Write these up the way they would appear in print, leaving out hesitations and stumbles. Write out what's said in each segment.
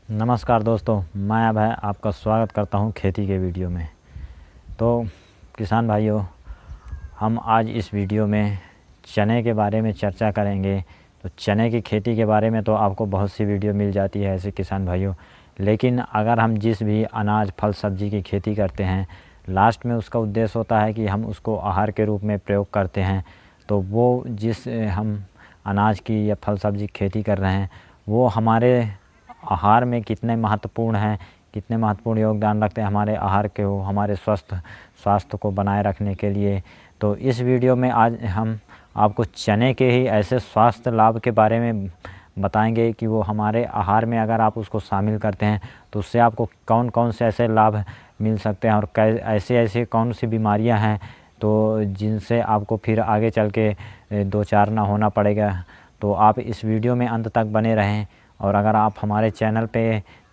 नमस्कार दोस्तों, मैं अभय आपका स्वागत करता हूं खेती के वीडियो में। तो किसान भाइयों, हम आज इस वीडियो में चने के बारे में चर्चा करेंगे। तो चने की खेती के बारे में तो आपको बहुत सी वीडियो मिल जाती है ऐसे किसान भाइयों, लेकिन अगर हम जिस भी अनाज फल सब्जी की खेती करते हैं, लास्ट में उसका उद्देश्य होता है कि हम उसको आहार के रूप में प्रयोग करते हैं। तो वो जिस हम अनाज की या फल सब्जी की खेती कर रहे हैं, वो हमारे आहार में कितने महत्वपूर्ण हैं, कितने महत्वपूर्ण योगदान रखते हैं हमारे आहार के हो, हमारे स्वास्थ्य को बनाए रखने के लिए। तो इस वीडियो में आज हम आपको चने के ही ऐसे स्वास्थ्य लाभ के बारे में बताएंगे कि वो हमारे आहार में अगर आप उसको शामिल करते हैं तो उससे आपको कौन कौन से ऐसे लाभ मिल सकते हैं और ऐसे ऐसे कौन सी बीमारियां हैं तो जिनसे आपको फिर आगे चल के दो चार ना होना पड़ेगा। तो आप इस वीडियो में अंत तक बने रहें, और अगर आप हमारे चैनल पे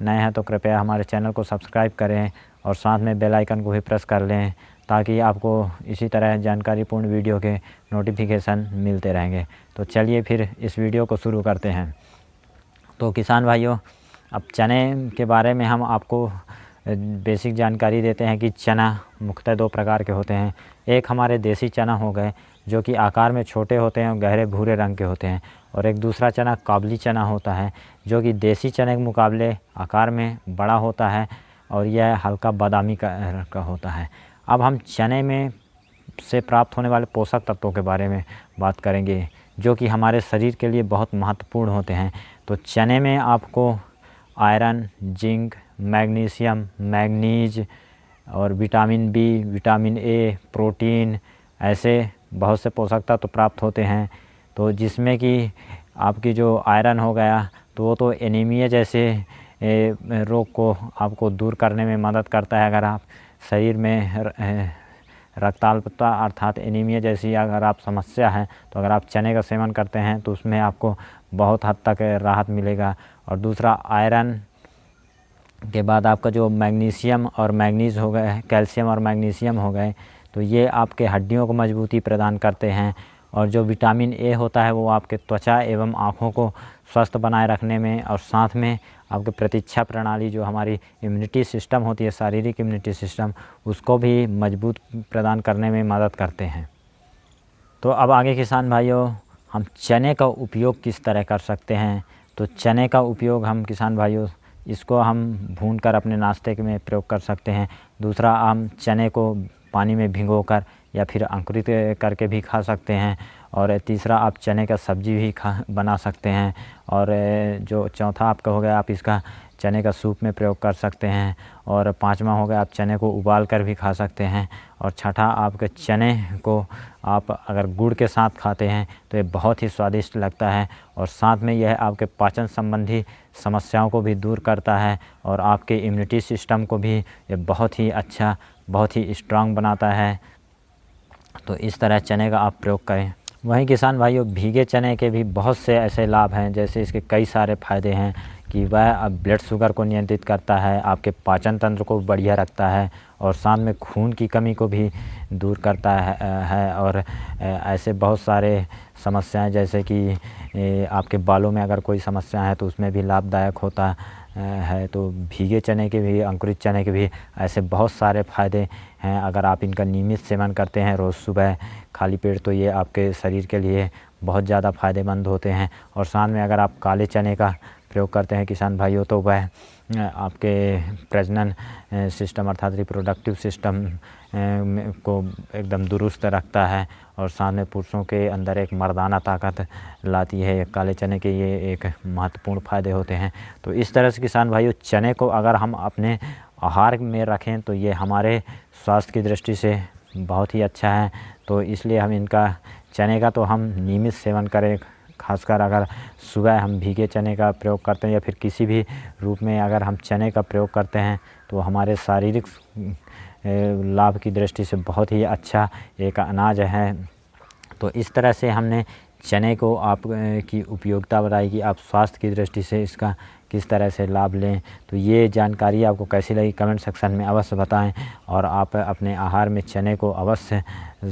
नए हैं तो कृपया हमारे चैनल को सब्सक्राइब करें और साथ में बेल आइकन को भी प्रेस कर लें, ताकि आपको इसी तरह जानकारीपूर्ण वीडियो के नोटिफिकेशन मिलते रहेंगे। तो चलिए फिर इस वीडियो को शुरू करते हैं। तो किसान भाइयों, अब चने के बारे में हम आपको बेसिक जानकारी देते हैं कि चना मुख्यतः दो प्रकार के होते हैं। एक हमारे देसी चना हो गए, जो कि आकार में छोटे होते हैं और गहरे भूरे रंग के होते हैं, और एक दूसरा चना काबली चना होता है, जो कि देसी चने के मुकाबले आकार में बड़ा होता है और यह हल्का बादामी का होता है। अब हम चने में से प्राप्त होने वाले पोषक तत्वों के बारे में बात करेंगे, जो कि हमारे शरीर के लिए बहुत महत्वपूर्ण होते हैं। तो चने में आपको आयरन, जिंक, मैग्नीशियम, मैंगनीज और vitamin B, vitamin A, protein, ऐसे बहुत से पोषक तत्व प्राप्त होते हैं। तो जिसमें कि आपकी जो आयरन हो गया, तो वो तो एनीमिया जैसे रोग को आपको दूर करने में मदद करता है। अगर आप शरीर में रक्ताल्पता अर्थात एनीमिया जैसी अगर आप समस्या है, तो अगर आप चने का सेवन करते हैं तो उसमें आपको बहुत हद तक राहत मिलेगा। और दूसरा आयरन के बाद आपका जो मैग्नीशियम और मैंगनीज हो गए, कैल्शियम और मैग्नीशियम हो गए, तो ये आपके हड्डियों को मजबूती प्रदान करते हैं। और जो विटामिन ए होता है वो आपके त्वचा एवं आँखों को स्वस्थ बनाए रखने में, और साथ में आपके प्रतीक्षा प्रणाली जो हमारी इम्यूनिटी सिस्टम होती है, शारीरिक इम्यूनिटी सिस्टम, उसको भी मजबूत प्रदान करने में मदद करते हैं। तो अब आगे किसान भाइयों, हम चने का उपयोग किस तरह कर सकते हैं। तो चने का उपयोग हम किसान भाइयों, इसको हम भूनकर अपने नाश्ते में प्रयोग कर सकते हैं। दूसरा, हम चने को पानी में भिगोकर या फिर अंकुरित करके भी खा सकते हैं। और तीसरा, आप चने का सब्जी भी बना सकते हैं। और जो चौथा आपका हो गया, आप इसका चने का सूप में प्रयोग कर सकते हैं। और पांचवा हो गया, आप चने को उबाल कर भी खा सकते हैं। और छठा, आपके चने को आप अगर गुड़ के साथ खाते हैं तो ये बहुत ही स्वादिष्ट लगता है, और साथ में यह आपके पाचन संबंधी समस्याओं को भी दूर करता है, और आपके इम्यूनिटी सिस्टम को भी ये बहुत ही अच्छा, बहुत ही स्ट्रांग बनाता है। तो इस तरह चने का आप प्रयोग करें। वहीं किसान भाइयों, भीगे चने के भी बहुत से ऐसे लाभ हैं, जैसे इसके कई सारे फ़ायदे हैं कि वह अब ब्लड शुगर को नियंत्रित करता है, आपके पाचन तंत्र को बढ़िया रखता है, और साथ में खून की कमी को भी दूर करता है। और ऐसे बहुत सारे समस्याएं, जैसे कि आपके बालों में अगर कोई समस्या है तो उसमें भी लाभदायक होता है। तो भीगे चने के भी, अंकुरित चने के भी ऐसे बहुत सारे फ़ायदे हैं। अगर आप इनका नियमित सेवन करते हैं रोज़ सुबह खाली पेट, तो ये आपके शरीर के लिए बहुत ज़्यादा फ़ायदेमंद होते हैं। और साथ में अगर आप काले चने का प्रयोग करते हैं किसान भाइयों, तो वह आपके प्रजनन सिस्टम अर्थात रिप्रोडक्टिव सिस्टम को एकदम दुरुस्त रखता है, और साथ में पुरुषों के अंदर एक मर्दाना ताकत लाती है। काले चने के ये एक महत्वपूर्ण फ़ायदे होते हैं। तो इस तरह से किसान भाइयों, चने को अगर हम अपने आहार में रखें तो ये हमारे स्वास्थ्य की दृष्टि से बहुत ही अच्छा है। तो इसलिए हम इनका, चने का तो हम नियमित सेवन करें। खासकर अगर सुबह हम भीगे चने का प्रयोग करते हैं या फिर किसी भी रूप में अगर हम चने का प्रयोग करते हैं, तो हमारे शारीरिक लाभ की दृष्टि से बहुत ही अच्छा एक अनाज है। तो इस तरह से हमने चने को आप की उपयोगिता बताई कि आप स्वास्थ्य की दृष्टि से इसका किस तरह से लाभ लें। तो ये जानकारी आपको कैसी लगी कमेंट सेक्शन में अवश्य बताएं, और आप अपने आहार में चने को अवश्य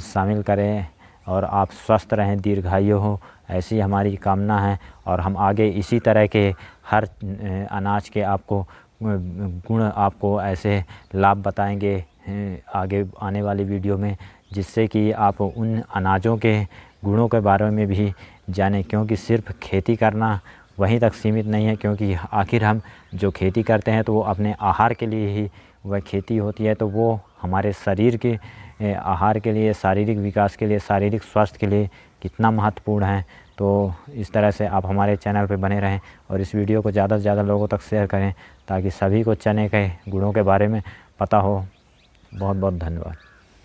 शामिल करें। और आप स्वस्थ रहें, दीर्घायु हो, ऐसी हमारी कामना है। और हम आगे इसी तरह के हर अनाज के आपको गुण, आपको ऐसे लाभ बताएंगे आगे आने वाली वीडियो में, जिससे कि आप उन अनाजों के गुणों के बारे में भी जानें। क्योंकि सिर्फ खेती करना वहीं तक सीमित नहीं है, क्योंकि आखिर हम जो खेती करते हैं तो वो अपने आहार के लिए ही वह खेती होती है। तो वो हमारे शरीर के आहार के लिए, शारीरिक विकास के लिए, शारीरिक स्वास्थ्य के लिए कितना महत्वपूर्ण है। तो इस तरह से आप हमारे चैनल पर बने रहें और इस वीडियो को ज़्यादा से ज़्यादा लोगों तक शेयर करें, ताकि सभी को चने के गुणों के बारे में पता हो। बहुत बहुत धन्यवाद।